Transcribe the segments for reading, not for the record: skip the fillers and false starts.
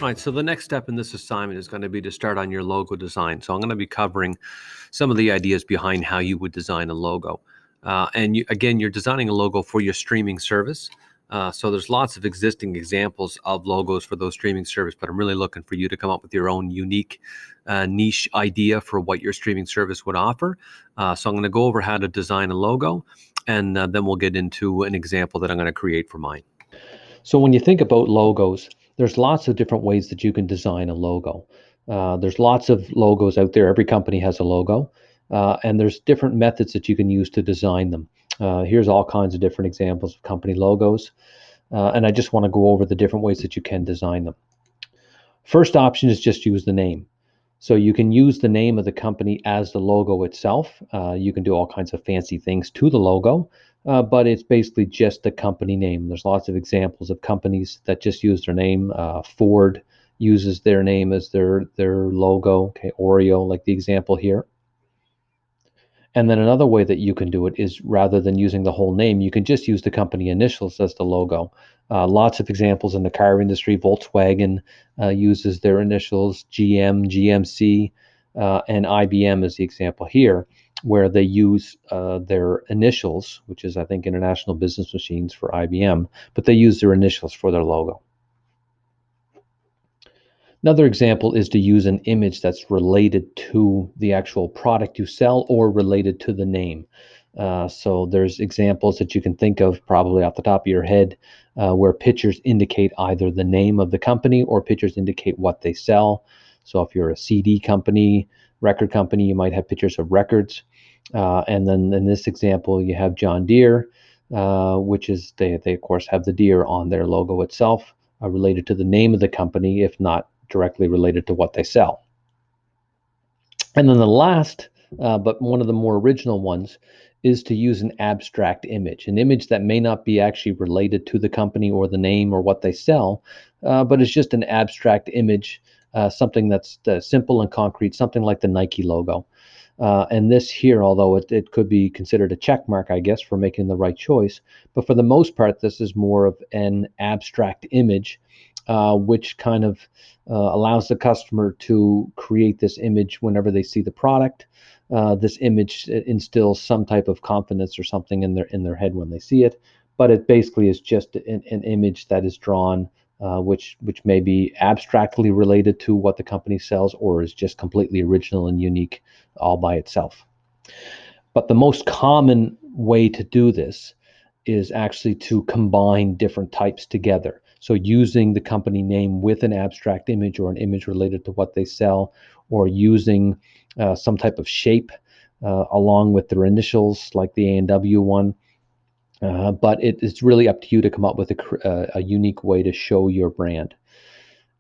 All right, so the next step in this assignment is going to be to start on your logo design. So I'm going to be covering some of the ideas behind how you would design a logo. Again, you're designing a logo for your streaming service. So there's lots of existing examples of logos for those streaming service, but I'm really looking for you to come up with your own unique niche idea for what your streaming service would offer. So I'm going to go over how to design a logo, and then we'll get into an example that I'm going to create for mine. So when you think about logos, there's lots of different ways that you can design a logo. There's lots of logos out there. Every company has a logo, and there's different methods that you can use to design them. Here's all kinds of different examples of company logos, and I just want to go over the different ways that you can design them. First option is just use the name. So you can use the name of the company as the logo itself. You can do all kinds of fancy things to the logo, but it's basically just the company name. There's lots of examples of companies that just use their name. Ford uses their name as their logo. Okay, Oreo, like the example here. And then another way that you can do it is rather than using the whole name, you can just use the company initials as the logo. Lots of examples in the car industry. Volkswagen uses their initials, GM, GMC, and IBM is the example here, where they use their initials, which is, I think, International Business Machines for IBM, but they use their initials for their logo. Another example is to use an image that's related to the actual product you sell or related to the name. So there's examples that you can think of probably off the top of your head where pictures indicate either the name of the company or pictures indicate what they sell. So if you're a CD company, record company, you might have pictures of records. And then in this example, you have John Deere, which is they of course have the deer on their logo itself, related to the name of the company, if not directly related to what they sell. And then the last, but one of the more original ones, is to use an abstract image, an image that may not be actually related to the company or the name or what they sell, but it's just an abstract image, something that's simple and concrete, something like the Nike logo. And this here, although it could be considered a check mark, I guess, for making the right choice, but for the most part, this is more of an abstract image, which kind of allows the customer to create this image whenever they see the product. This image instills some type of confidence or something in their head when they see it, but it basically is just an image that is drawn, which may be abstractly related to what the company sells or is just completely original and unique all by itself. But the most common way to do this is actually to combine different types together. So using the company name with an abstract image or an image related to what they sell, or using some type of shape along with their initials, like the A&W one. But it's really up to you to come up with a unique way to show your brand.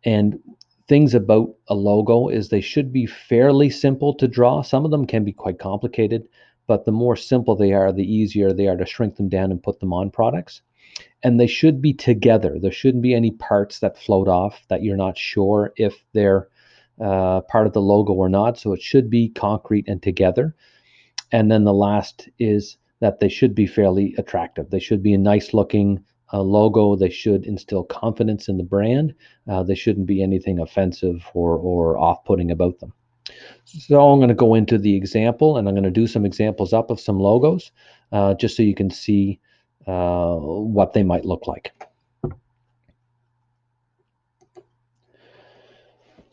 And things about a logo is they should be fairly simple to draw. Some of them can be quite complicated, but the more simple they are, the easier they are to shrink them down and put them on products. And they should be together. There shouldn't be any parts that float off that you're not sure if they're part of the logo or not. So it should be concrete and together. And then the last is that they should be fairly attractive. They should be a nice looking logo. They should instill confidence in the brand. They shouldn't be anything offensive or off-putting about them. So I'm going to go into the example, and I'm going to do some examples up of some logos, just so you can see what they might look like.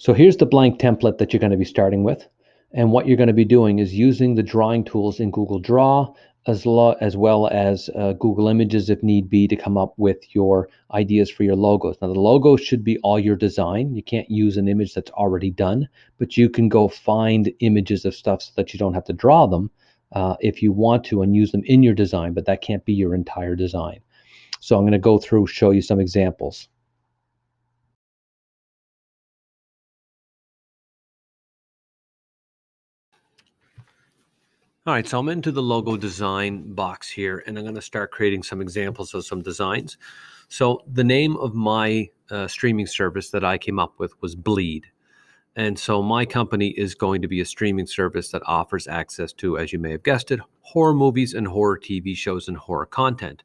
So here's the blank template that you're going to be starting with. And what you're going to be doing is using the drawing tools in Google Draw, as well as Google Images if need be, to come up with your ideas for your logos. Now the logo should be all your design. You can't use an image that's already done, but you can go find images of stuff so that you don't have to draw them if you want to, and use them in your design, but that can't be your entire design. So I'm going to go through, show you some examples. All right, so I'm into the logo design box here, and I'm going to start creating some examples of some designs. So the name of my streaming service that I came up with was Bleed. And so my company is going to be a streaming service that offers access to, as you may have guessed it, horror movies and horror TV shows and horror content.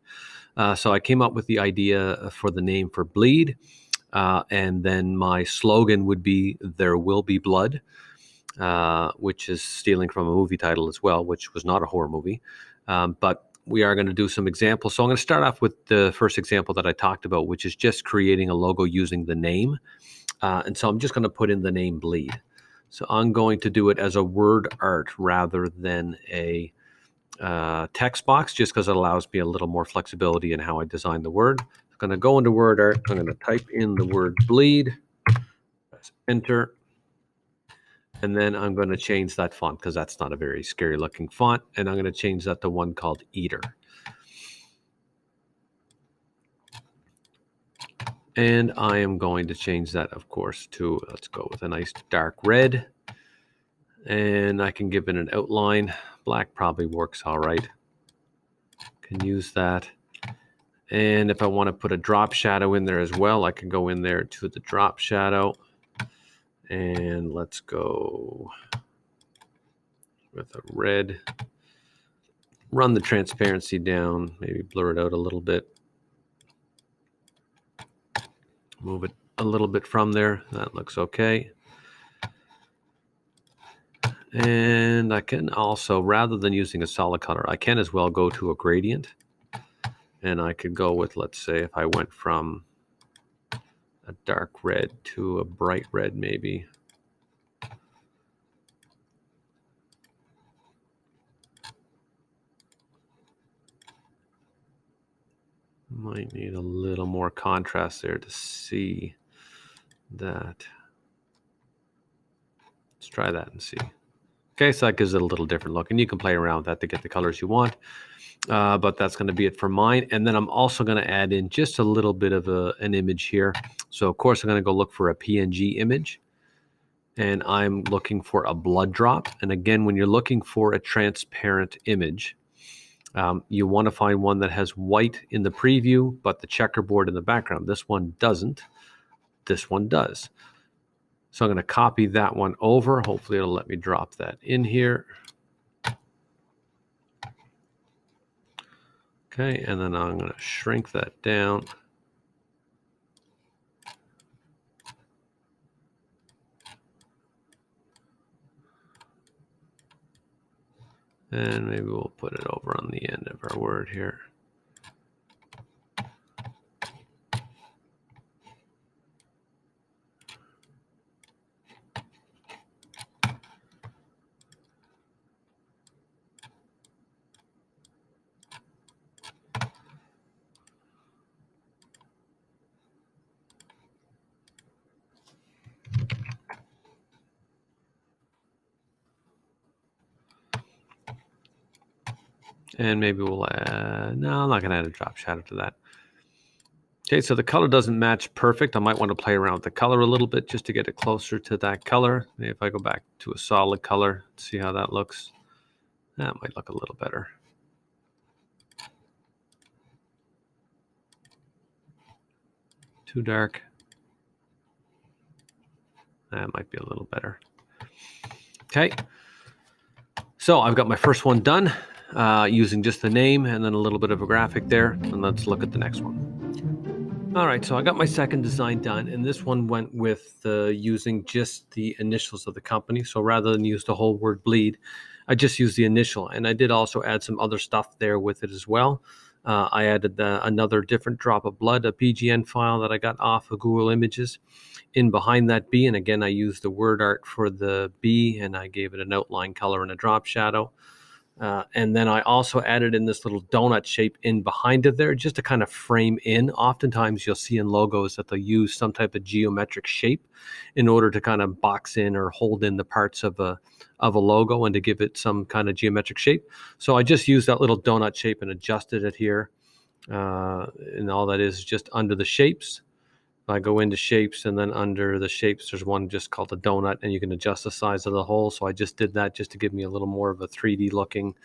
So I came up with the idea for the name for Bleed. And then my slogan would be "There will be blood," which is stealing from a movie title as well, which was not a horror movie. But we are going to do some examples. So I'm going to start off with the first example that I talked about, which is just creating a logo using the name. And so I'm just going to put in the name Bleed. So I'm going to do it as a word art rather than a text box, just because it allows me a little more flexibility in how I design the word. I'm going to go into word art. I'm going to type in the word Bleed, press enter. And then I'm going to change that font because that's not a very scary looking font. And I'm going to change that to one called Eater. And I am going to change that, of course, to, let's go with a nice dark red. And I can give it an outline. Black probably works all right. Can use that. And if I want to put a drop shadow in there as well, I can go in there to the drop shadow. And let's go with a red. Run the transparency down, maybe blur it out a little bit. Move it a little bit from there. That looks okay. And I can also, rather than using a solid color, I can as well go to a gradient. And I could go with, let's say, if I went from a dark red to a bright red, maybe. Might need a little more contrast there to see that. Let's try that and see. Okay, so that gives it a little different look, and you can play around with that to get the colors you want. But that's going to be it for mine. And then I'm also going to add in just a little bit of an image here. So, of course, I'm going to go look for a PNG image. And I'm looking for a blood drop. And again, when you're looking for a transparent image, you want to find one that has white in the preview, but the checkerboard in the background. This one doesn't. This one does. So I'm going to copy that one over. Hopefully it'll let me drop that in here. Okay, and then I'm going to shrink that down. And maybe we'll put it over on the end of our word here. And maybe we'll add, no, I'm not going to add a drop shadow to that. Okay, so the color doesn't match perfect. I might want to play around with the color a little bit just to get it closer to that color. Maybe if I go back to a solid color, see how that looks. That might look a little better. Too dark. That might be a little better. Okay, so I've got my first one done using just the name and then a little bit of a graphic there. And let's look at the next one. All right, so I got my second design done, and this one went with using just the initials of the company. So rather than use the whole word Bleed, I just used the initial, and I did also add some other stuff there with it as well. I added another different drop of blood, a PGN file that I got off of Google Images in behind that B. And again, I used the word art for the B, and I gave it an outline color and a drop shadow. And then I also added in this little donut shape in behind it there, just to kind of frame in. Oftentimes you'll see in logos that they'll use some type of geometric shape in order to kind of box in or hold in the parts of a logo and to give it some kind of geometric shape. So I just used that little donut shape and adjusted it here. And all that is just under the shapes. I go into shapes, and then under the shapes, there's one just called a donut, and you can adjust the size of the hole. So I just did that just to give me a little more of a 3D looking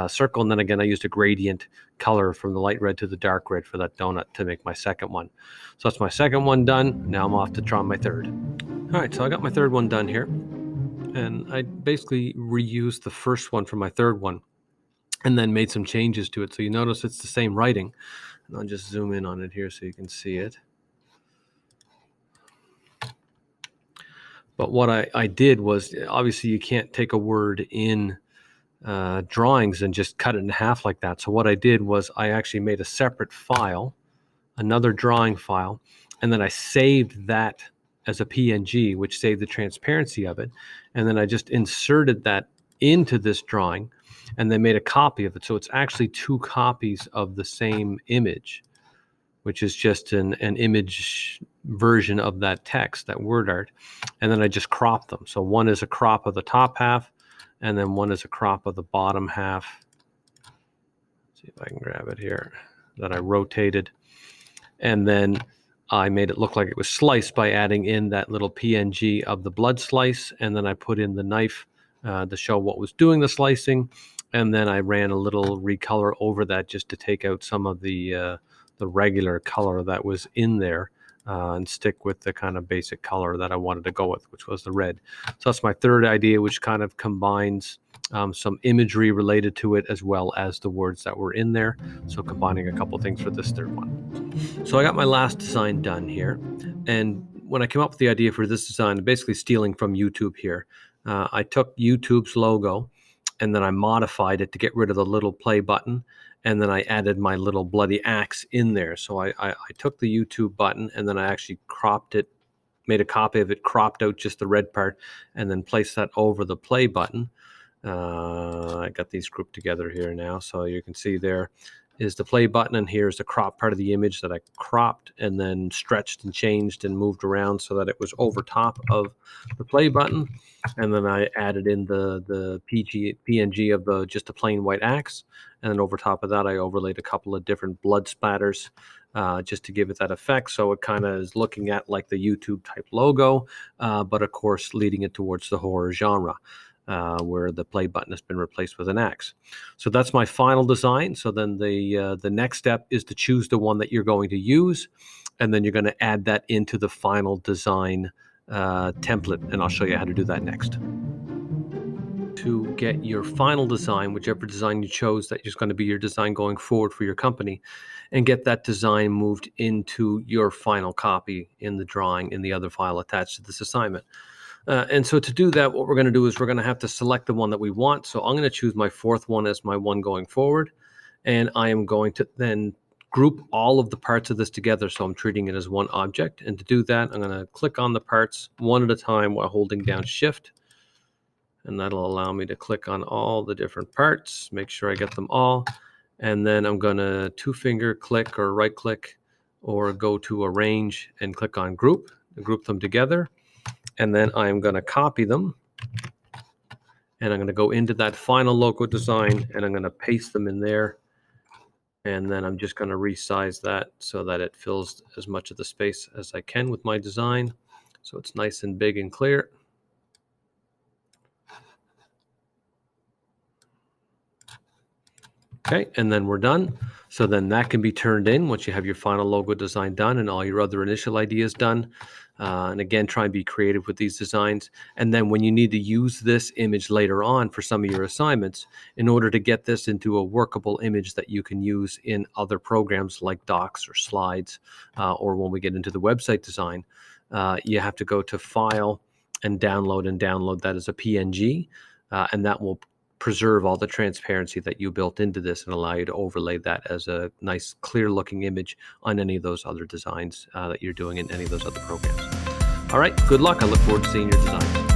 circle. And then again, I used a gradient color from the light red to the dark red for that donut to make my second one. So that's my second one done. Now I'm off to try my third. All right, so I got my third one done here. And I basically reused the first one for my third one and then made some changes to it. So you notice it's the same writing. And I'll just zoom in on it here so you can see it. But what I did was, obviously you can't take a word in drawings and just cut it in half like that. So what I did was I actually made a separate file, another drawing file, and then I saved that as a PNG, which saved the transparency of it. And then I just inserted that into this drawing and then made a copy of it. So it's actually two copies of the same image, which is just an image version of that text, that word art. And then I just cropped them. So one is a crop of the top half, and then one is a crop of the bottom half. Let's see if I can grab it here, that I rotated. And then I made it look like it was sliced by adding in that little PNG of the blood slice. And then I put in the knife to show what was doing the slicing. And then I ran a little recolor over that just to take out some of the regular color that was in there and stick with the kind of basic color that I wanted to go with, which was the red. So that's my third idea, which kind of combines some imagery related to it as well as the words that were in there. So combining a couple things for this third one. So I got my last design done here. And when I came up with the idea for this design, basically stealing from YouTube here, I took YouTube's logo and then I modified it to get rid of the little play button. And then I added my little bloody axe in there. So I took the YouTube button and then I actually cropped it, made a copy of it, cropped out just the red part, and then placed that over the play button. I got these grouped together here now. So you can see there is the play button, and here's the crop part of the image that I cropped and then stretched and changed and moved around so that it was over top of the play button. And then I added in the PNG of just a plain white axe. And then over top of that, I overlaid a couple of different blood splatters just to give it that effect. So it kind of is looking at like the YouTube type logo, but of course, leading it towards the horror genre. Where the play button has been replaced with an axe. So that's my final design. So then the next step is to choose the one that you're going to use, and then you're going to add that into the final design template, and I'll show you how to do that next. To get your final design, whichever design you chose that is going to be your design going forward for your company, and get that design moved into your final copy in the drawing in the other file attached to this assignment. And so to do that, what we're going to do is we're going to have to select the one that we want. So I'm going to choose my fourth one as my one going forward. And I am going to then group all of the parts of this together. So I'm treating it as one object. And to do that, I'm going to click on the parts one at a time while holding down Shift. And that'll allow me to click on all the different parts, make sure I get them all. And then I'm going to two-finger click or right-click or go to Arrange and click on Group to group them together. And then I'm going to copy them, and I'm going to go into that final logo design, and I'm going to paste them in there. And then I'm just going to resize that so that it fills as much of the space as I can with my design. So it's nice and big and clear. Okay, and then we're done. So then that can be turned in once you have your final logo design done and all your other initial ideas done. And again, try and be creative with these designs. And then when you need to use this image later on for some of your assignments, in order to get this into a workable image that you can use in other programs like Docs or Slides, or when we get into the website design, you have to go to File and download that as a PNG, and that will preserve all the transparency that you built into this and allow you to overlay that as a nice clear looking image on any of those other designs that you're doing in any of those other programs. All right, good luck. I look forward to seeing your designs.